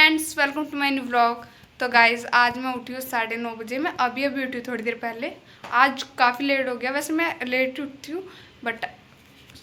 Friends, welcome to my new vlog. तो guys आज मैं उठी हूँ 9:30 बजे। मैं अभी उठी हूँ थोड़ी देर पहले। आज काफ़ी लेट हो गया, वैसे मैं लेट उठती हूँ बट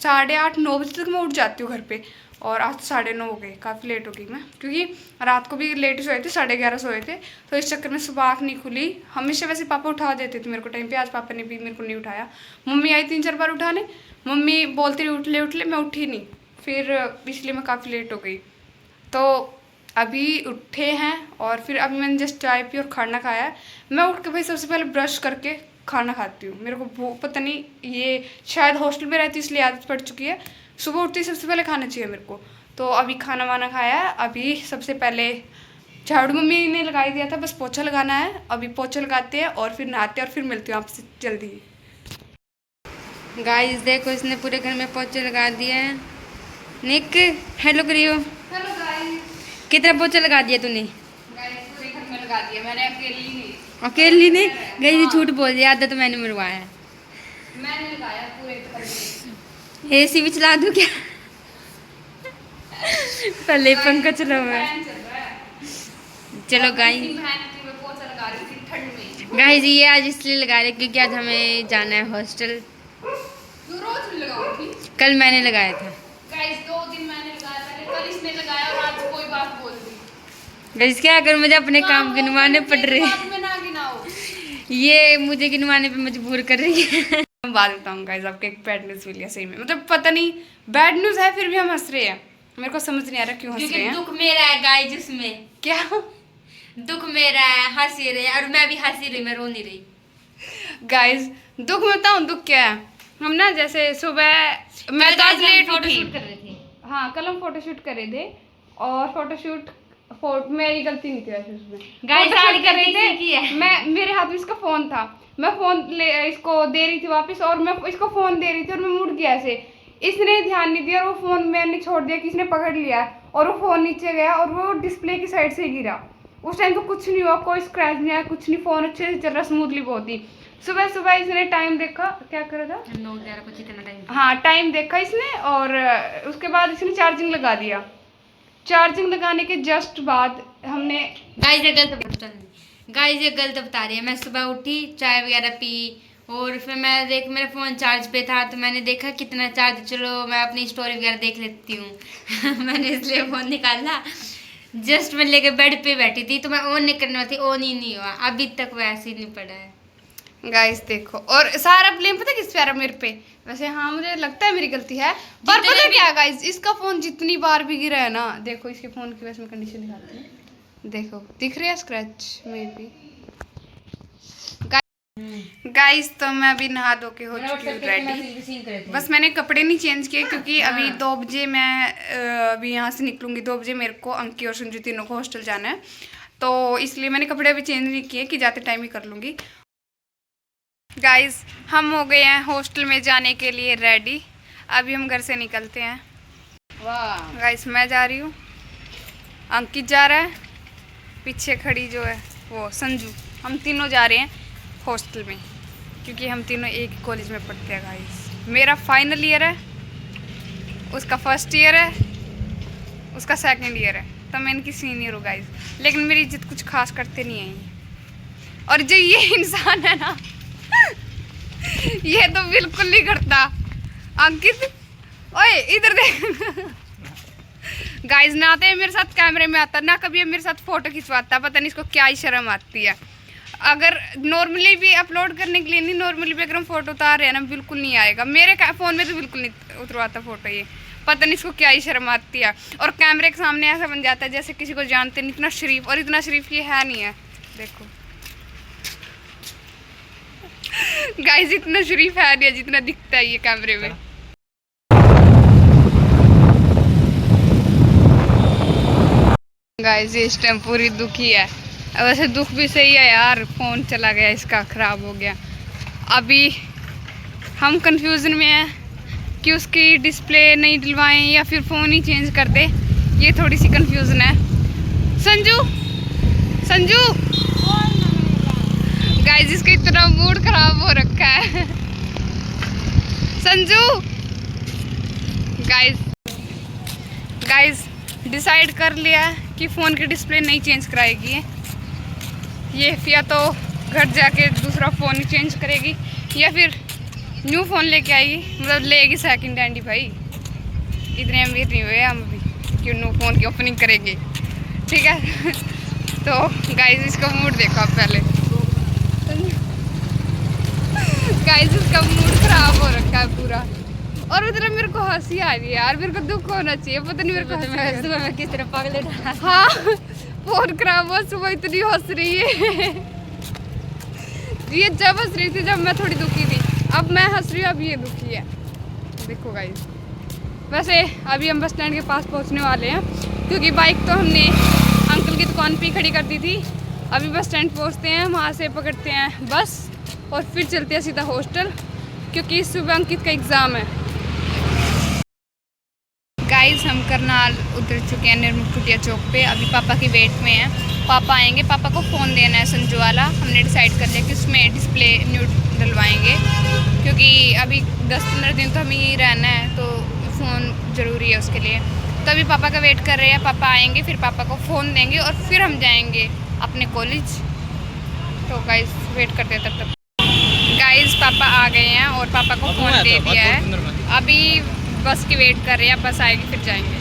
8:30-9 बजे तक मैं उठ जाती हूँ घर पे। और आज 9:30 हो गए, काफ़ी लेट हो गई मैं, क्योंकि रात को भी लेट सोए थे, 11:30 सोए थे। तो इस चक्कर में सुबह आँख नहीं खुली। हमेशा वैसे पापा उठा देते थे मेरे को टाइम पे, आज पापा ने भी मेरे को नहीं उठाया। मम्मी आई 3-4 बार उठाने, मम्मी बोलती रही उठ ले, मैं उठी नहीं, फिर इसलिए मैं काफ़ी लेट हो गई। तो अभी उठे हैं और फिर अभी मैंने जस्ट चाय पी और खाना खाया है। मैं उठ के भाई सबसे पहले ब्रश करके खाना खाती हूँ। मेरे को पता नहीं, ये शायद हॉस्टल में रहती इसलिए आदत पड़ चुकी है, सुबह उठते ही सबसे पहले खाना चाहिए मेरे को। तो अभी खाना वाना खाया है। अभी सबसे पहले झाड़ू मम्मी ने लगाई दिया था, बस पोछा लगाना है। अभी पोछा लगाते हैं और फिर नहाते हैं और फिर मिलती हूँ आपसे जल्दी। गाइस देखो, इसने पूरे घर में पोछे लगा दिए हैं। निक हेलो करियो। Hello guys. कितना पोछा लगा दिया तूने? गाइस पूरे घर में लगा दिया मैंने, अकेली नहीं। अकेली ने? गाइस झूठ बोल दिया, आधा तो मैंने मरवाया है। मैंने लगाया पूरे घर में। एसी भी चला दूं क्या? पहले पंखा चला हुआ है। चलो गाइस ये आज इसलिए लगा रहे क्योंकि आज हमें जाना है हॉस्टल। रोज लगाऊंगी। कल मैंने लगाया था। गाइस 2 दिन मैंने लगाया, पहले कल इसने लगाया और आज कोई बात बोल दी। गाइस क्या अगर मुझे अपने काम गिनवाने पड़ रहे हैं, में ना गिनाओ। ये मुझे गिनवाने पे मजबूर कर रही है। मैं बात बताऊँ गाइस, आपको एक बैड न्यूज़ मिली है सही में, मतलब पता नहीं बैड न्यूज़ है फिर भी हम हंस रहे हैं। मेरे को समझ नहीं आ रहा क्यों हंस रहे हैं। दुख मेरा है गाइस, उसमें क्या दुख मेरा है, हंसी रहे और मैं भी हंसी रही, मैं रो नहीं रही। गाइस दुख में बताऊँ दुख क्या है। हम ना जैसे सुबह मैं तो आज लेट उठी। कर रहे थे। हाँ कल हम फोटोशूट कर रहे थे और फोटोशूट मेरी गलती नहीं थी वैसे उसमें। गाइस फोटोशूट कर रहे की है। थे, मैं मेरे हाथ में इसका फोन था, मैं फोन इसको दे रही थी वापस और मैं इसको फोन दे रही थी और मैं मुड़ गया ऐसे, इसने ध्यान नहीं दिया और वो फोन मैंने छोड़ दिया कि इसने पकड़ लिया और वो फोन नीचे गया और वो डिस्प्ले की साइड से गिरा। उस टाइम तो कुछ नहीं हुआ, कोई स्क्रैच नहीं आया, कुछ नहीं, फोन अच्छे से चल रहा स्मूथली बहुत ही। सुबह सुबह इसने टाइम देखा, क्या कर रहा था 9:11 कुछ इतना टाइम। हाँ टाइम देखा इसने और उसके बाद इसने चार्जिंग लगा दिया। चार्जिंग लगाने के जस्ट बाद हमने गाइस ये गलत बता रही है। मैं सुबह उठी, चाय वगैरह पी और फिर मैं मेरा फ़ोन चार्ज पे था तो मैंने देखा कितना चार्ज, चलो मैं अपनी स्टोरी वगैरह देख लेती हूँ। मैंने इसलिए फ़ोन निकाला, जस्ट मैं लेके बेड पे बैठी थी तो मैं ऑन नहीं करने वाली थी, ऑन ही नहीं हुआ, अभी तक वैसे ही नहीं पड़ा है। गाइस देखो, और सारा ब्लेम पता किस पे आ रहा मेरे पे। वैसे हाँ मुझे लगता है मेरी गलती है, पर पता क्या गाइस, इसका फोन जितनी बार भी गिरा है ना, देखो इसके फोन की वैसे मैं कंडीशन दिखाती हूँ, देखो दिख रही है स्क्रैच में भी। गाइस तो मैं अभी नहा धो के हो चुकी हूँ रेडी। बस मैंने कपड़े नहीं चेंज किए क्योंकि अभी 2 बजे मैं अभी यहाँ से निकलूंगी। 2 बजे मेरे को अंकी और संजू तीनों को हॉस्टल जाना है, तो इसलिए मैंने कपड़े अभी चेंज नहीं किए कि जाते टाइम ही कर लूँगी। गाइस हम हो गए हैं हॉस्टल में जाने के लिए रेडी, अभी हम घर से निकलते हैं। वाह गाइस मैं जा रही हूँ, अंकित जा रहा है, पीछे खड़ी जो है वो संजू, हम तीनों जा रहे हैं हॉस्टल में क्योंकि हम तीनों एक ही कॉलेज में पढ़ते हैं। गाइस मेरा फाइनल ईयर है, उसका फर्स्ट ईयर है, उसका सेकंड ईयर है, तो मैं इनकी सीनियर हूँ गाइस। लेकिन मेरी इज्जत कुछ खास करते नहीं है, और जो ये इंसान है ना ये तो बिल्कुल नहीं करता। अंकित ओए इधर देख। गाइस ना आते मेरे साथ कैमरे में आता, ना कभी मेरे साथ फोटो खिंचवाता, पता नहीं इसको क्या ही शर्म आती है। अगर नॉर्मली भी अपलोड करने के लिए नहीं, नॉर्मली भी अगर हम फोटो उतार रहे हैं ना, बिल्कुल नहीं आएगा मेरे फ़ोन में, तो बिल्कुल नहीं उतरवाता फोटो। ये पता नहीं इसको क्या ही शर्म आती है, और कैमरे के सामने ऐसा बन जाता है जैसे किसी को जानते नहीं। इतना शरीफ, और इतना शरीफ ये है नहीं है, देखो गाइस इतना शरीफ है नहीं जितना दिखता है ये कैमरे में। गाइस इस टाइम पूरी दुखी है, वैसे दुख भी सही है यार, फ़ोन चला गया इसका, ख़राब हो गया। अभी हम कंफ्यूजन में हैं कि उसकी डिस्प्ले नहीं डलवाएं या फिर फ़ोन ही चेंज कर दे, ये थोड़ी सी कंफ्यूजन है। संजू संजू गाइस इसका इतना मूड खराब हो रखा है। संजू गाइस डिसाइड कर लिया कि फ़ोन की डिस्प्ले नहीं चेंज कराएगी ये, या तो घर जाके दूसरा फ़ोन ही चेंज करेगी या फिर न्यू फ़ोन लेके आएगी, मतलब लेगी सेकंड हैंड ही। भाई इतने अमीर नहीं हुए हम अभी कि न्यू फ़ोन की ओपनिंग करेंगे, ठीक है। तो गाइस इसका मूड देखो आप पहले, गाइस इसका मूड ख़राब हो रखा है पूरा। और मतलब मेरे को हंसी आ रही है यार, मेरे को दुख होना चाहिए, पता नहीं मेरे को सुबह मैं किस तरह पागल था। हाँ फोन खराब हुआ, सुबह इतनी हंस रही है। ये जब हंस रही थी जब मैं थोड़ी दुखी थी, अब मैं हंस रही हूँ, अब ये दुखी है। देखो गाइस, वैसे अभी हम बस स्टैंड के पास पहुँचने वाले हैं क्योंकि बाइक तो हमने अंकल की दुकान पे ही खड़ी कर दी थी। अभी बस स्टैंड पहुँचते हैं, वहाँ से पकड़ते हैं बस और फिर चलते हैं सीधा हॉस्टल क्योंकि सुबह अंकित का एग्ज़ाम है। गाइस हम करनाल उतर चुके हैं निर्मल कुटिया चौक पे, अभी पापा की वेट में हैं। पापा आएंगे, पापा को फ़ोन देना है संजू वाला। हमने डिसाइड कर लिया कि उसमें डिस्प्ले न्यू डलवाएंगे क्योंकि अभी 10-15 दिन तो हमें यहीं रहना है, तो फ़ोन ज़रूरी है उसके लिए। तो अभी पापा का वेट कर रहे हैं, पापा आएंगे फिर पापा को फ़ोन देंगे और फिर हम जाएंगे अपने कॉलेज। तो गाइस वेट करते हैं तब तक। गाइस पापा आ गए हैं और पापा को फ़ोन दे दिया है, अभी बस की वेट कर रहे हैं, बस आएगी फिर जाएंगे।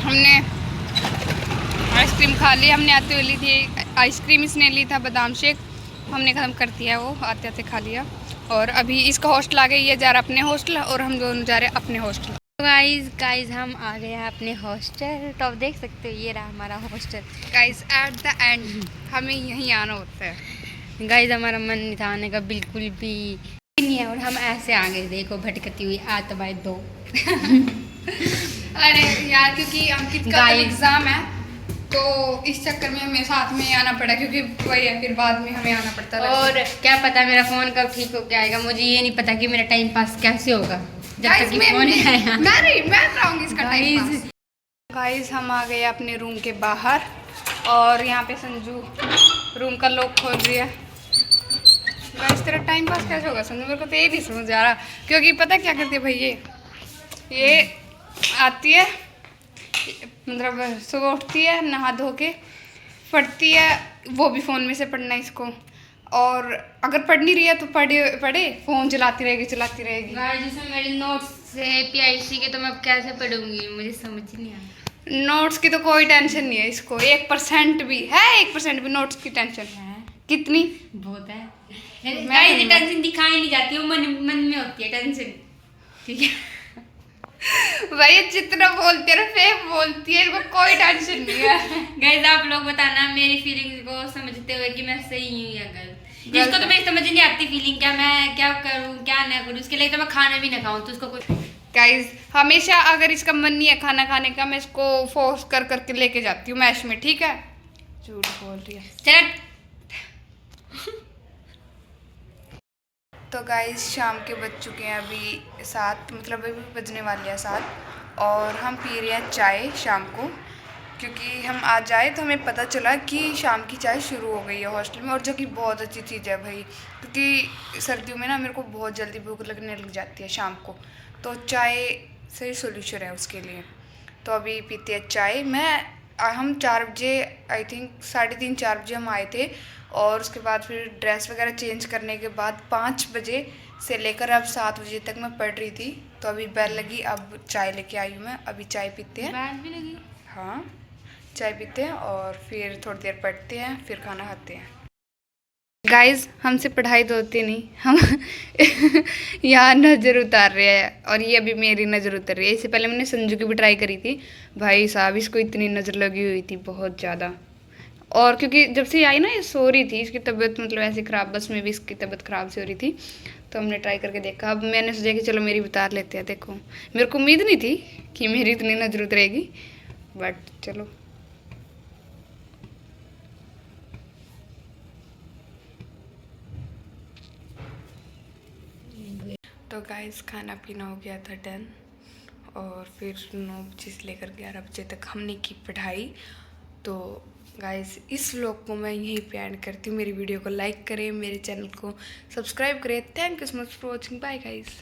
हमने आइसक्रीम खा ली, हमने आते हुए ली थी आइसक्रीम, इसने ली था बादाम शेक, हमने ख़त्म कर दिया, वो आते आते खा लिया। और अभी इसका हॉस्टल आ गया, ये जा रहा अपने हॉस्टल और हम दोनों जा रहे हैं अपने हॉस्टल। गाइस हम आ गए हैं अपने हॉस्टल, तो आप देख सकते हो ये रहा हमारा hostel. Guys at the end हमें यहीं आना होता है। गाइस हमारा मन नहीं था आने का बिल्कुल भी नहीं है और हम ऐसे आ गए, देखो भटकती हुई आत बाय 2। अरे यार क्योंकि अंकित का एग्ज़ाम है तो इस चक्कर में हमें साथ में आना पड़ा क्योंकि वही है, फिर बाद में हमें आना पड़ता है। और क्या पता मेरा फ़ोन कब ठीक हो के आएगा, मुझे ये नहीं पता कि मेरा टाइम पास कैसे होगा जब तक कि फ़ोन नहीं आया। मैं कराऊंगी इसका टाइम पास। गाइस हम आ गए अपने रूम के बाहर और यहाँ पे संजू रूम का लॉक खोल रही है। गाइस तेरा टाइम पास कैसे होगा संजू, मेरे को तो ये नहीं समझ आ रहा क्योंकि पता क्या करती है भाई, ये आती है मतलब सुबह उठती है, नहा धो के पढ़ती है, वो भी फ़ोन में से पढ़ना इसको, और अगर पढ़ नहीं रही है तो पढ़े फ़ोन चलाती रहेगी। जैसे मेरे नोट्स है PIC के, तो मैं कैसे पढ़ूंगी, मुझे समझ ही नहीं आया। नोट्स की तो कोई टेंशन नहीं है इसको, 1% भी है, 1% भी नोट्स की टेंशन है। कितनी बहुत है, टेंशन दिखाई नहीं जाती, वो मन में होती है टेंशन, ठीक है। भाई जितना बोलती है ना फेक बोलती है, इसको कोई टेंशन नहीं है। गाइस आप लोग बताना मेरी फीलिंग्स को समझते हुए कि मैं सही हूँ या गलत। जिसको तो मेरी समझ नहीं आती फीलिंग, क्या मैं क्या करूँ क्या ना करूँ, उसके लिए तो मैं खाना भी ना खाऊँ तो उसको कोई। गाइस हमेशा अगर इसका मन नहीं है खाना खाने का, मैं इसको फोर्स कर करके लेके जाती हूँ मैश में, ठीक है। झूठ बोल रही है, चल। तो गाइस शाम के बज चुके हैं अभी 7, मतलब अभी बजने वाले हैं 7 और हम पी रहे हैं चाय शाम को क्योंकि हम आज आए तो हमें पता चला कि शाम की चाय शुरू हो गई है हॉस्टल में, और जो कि बहुत अच्छी चीज़ है भाई क्योंकि सर्दियों में ना मेरे को बहुत जल्दी भूख लगने लग जाती है शाम को, तो चाय सही सोल्यूशन है उसके लिए। तो अभी पीते हैं चाय। हम 4 बजे आई थिंक 3:30-4 बजे हम आए थे और उसके बाद फिर ड्रेस वगैरह चेंज करने के बाद 5 बजे से लेकर अब 7 बजे तक मैं पढ़ रही थी। तो अभी बेल लगी, अब चाय लेके आई हूँ मैं, अभी चाय पीते हैं। बैल भी लगी? हाँ चाय पीते हैं और फिर थोड़ी देर पढ़ते हैं, फिर खाना खाते हैं। गाइस हमसे पढ़ाई तो होती नहीं, हम यहाँ नज़र उतार रहे हैं और ये अभी मेरी नज़र उतर रही है। इससे पहले मैंने संजू की भी ट्राई करी थी, भाई साहब इसको इतनी नज़र लगी हुई थी बहुत ज़्यादा। और क्योंकि जब से आई ना ये सो रही थी, इसकी तबीयत मतलब ऐसी ख़राब, बस में भी इसकी तबीयत ख़राब सी हो रही थी, तो हमने ट्राई करके देखा। अब मैंने सोचा कि चलो मेरी उतार लेते हैं। देखो मेरे को उम्मीद नहीं थी कि मेरी इतनी नज़र उतरेगी, बट चलो। तो गाइस खाना पीना हो गया था डन और फिर 9 बजे से लेकर 11 बजे तक हमने की पढ़ाई तो गाइस इस व्लॉग को मैं यहीं पे एंड करती हूँ। मेरी वीडियो को लाइक करें, मेरे चैनल को सब्सक्राइब करें। Thank you so much for watching. Bye guys.